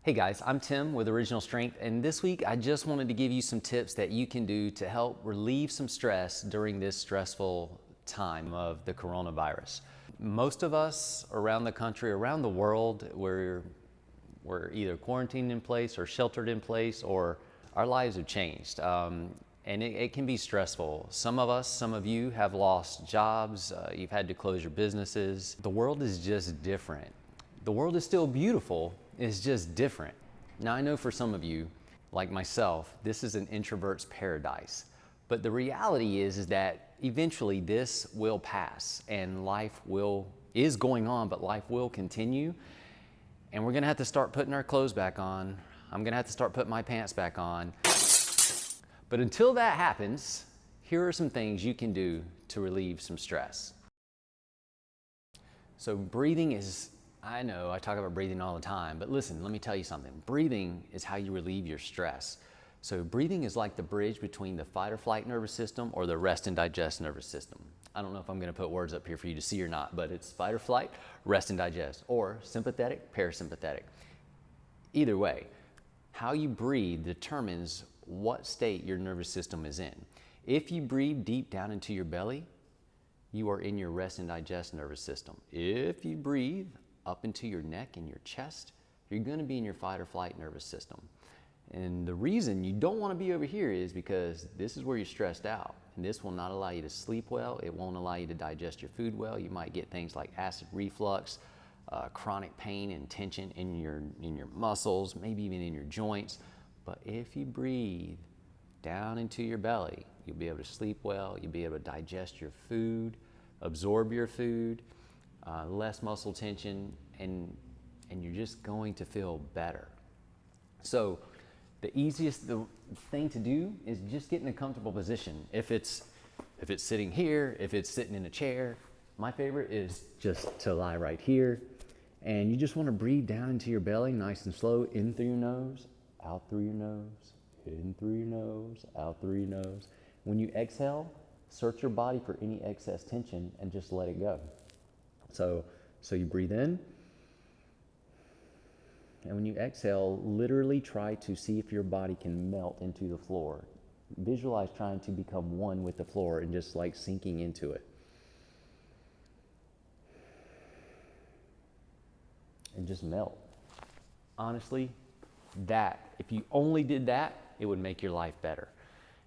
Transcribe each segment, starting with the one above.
Hey guys, I'm Tim with Original Strength, and this week I just wanted to give you some tips that you can do to help relieve some stress during this stressful time of the coronavirus. Most of us around the country, around the world, we're either quarantined in place or sheltered in place, or our lives have changed. And it can be stressful. Some of you have lost jobs, you've had to close your businesses. The world is just different. The world is still beautiful, it's just different. Now I know for some of you, like myself, this is an introvert's paradise. But the reality is that eventually this will pass and is going on, but life will continue. And we're gonna have to start putting our clothes back on. I'm gonna have to start putting my pants back on. But until that happens, here are some things you can do to relieve some stress. So breathing is, I know I talk about breathing all the time, but listen, let me tell you something. Breathing is how you relieve your stress. So breathing is like the bridge between the fight or flight nervous system or the rest and digest nervous system. I don't know if I'm gonna put words up here for you to see or not, but it's fight or flight, rest and digest, or sympathetic, parasympathetic. Either way, how you breathe determines what state your nervous system is in. If you breathe deep down into your belly, you are in your rest and digest nervous system. If you breathe up into your neck and your chest, you're gonna be in your fight or flight nervous system. And the reason you don't wanna be over here is because this is where you're stressed out. And this will not allow you to sleep well. It won't allow you to digest your food well. You might get things like acid reflux, chronic pain and tension in your muscles, maybe even in your joints. But if you breathe down into your belly, you'll be able to sleep well, you'll be able to digest your food, absorb your food, less muscle tension, and you're just going to feel better. So the thing to do is just get in a comfortable position. If it's sitting here, if it's sitting in a chair, my favorite is just to lie right here. And you just want to breathe down into your belly, nice and slow, in through your nose, out through your nose, in through your nose, out through your nose. When you exhale, search your body for any excess tension and just let it go. So you breathe in, and when you exhale, literally try to see if your body can melt into the floor. Visualize trying to become one with the floor and just like sinking into it. And just melt. Honestly, if you only did that, it would make your life better.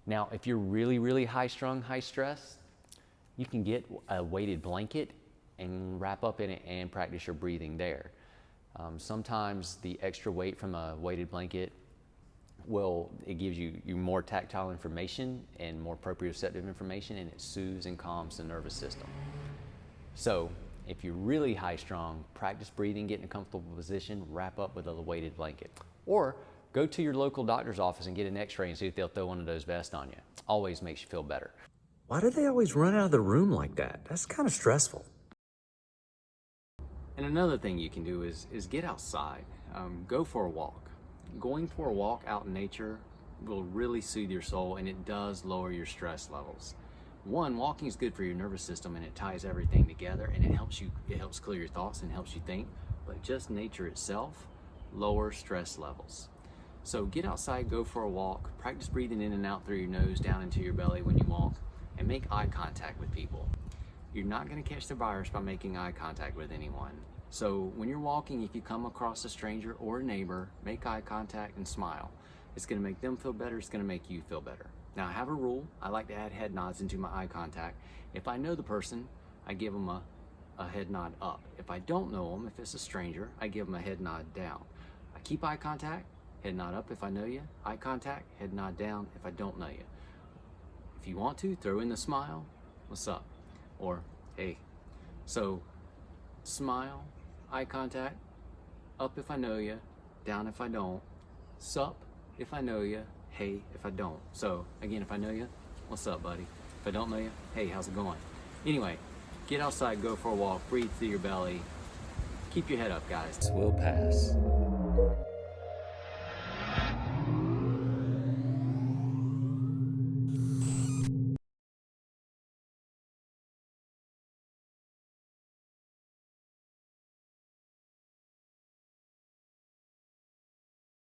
Now, if you're really, really high strung, high stress, you can get a weighted blanket and wrap up in it and practice your breathing there. Sometimes the extra weight from a weighted blanket it gives you more tactile information and more proprioceptive information, and it soothes and calms the nervous system. So if you're really high strung, practice breathing, get in a comfortable position, wrap up with a weighted blanket. Or go to your local doctor's office and get an x-ray and see if they'll throw one of those vests on you. Always makes you feel better. Why do they always run out of the room like that? That's kind of stressful. And another thing you can do is get outside. Go for a walk. Going for a walk out in nature will really soothe your soul, and it does lower your stress levels. One, walking is good for your nervous system, and it ties everything together, and it helps clear your thoughts and helps you think. But just nature itself lowers stress levels. So get outside, go for a walk, practice breathing in and out through your nose, down into your belly when you walk, and make eye contact with people. You're not going to catch the virus by making eye contact with anyone. So when you're walking, if you come across a stranger or a neighbor, make eye contact and smile. It's going to make them feel better. It's going to make you feel better. Now I have a rule. I like to add head nods into my eye contact. If I know the person, I give them a head nod up. If I don't know them, if it's a stranger, I give them a head nod down. I keep eye contact, head nod up if I know you, eye contact, head nod down if I don't know you. If you want to, throw in the smile, what's up? Or, hey. So, smile, eye contact, up if I know you, down if I don't, sup if I know you, hey if I don't. So, again, if I know you, what's up, buddy? If I don't know you, hey, how's it going? Anyway, get outside, go for a walk, breathe through your belly. Keep your head up, guys. This will pass.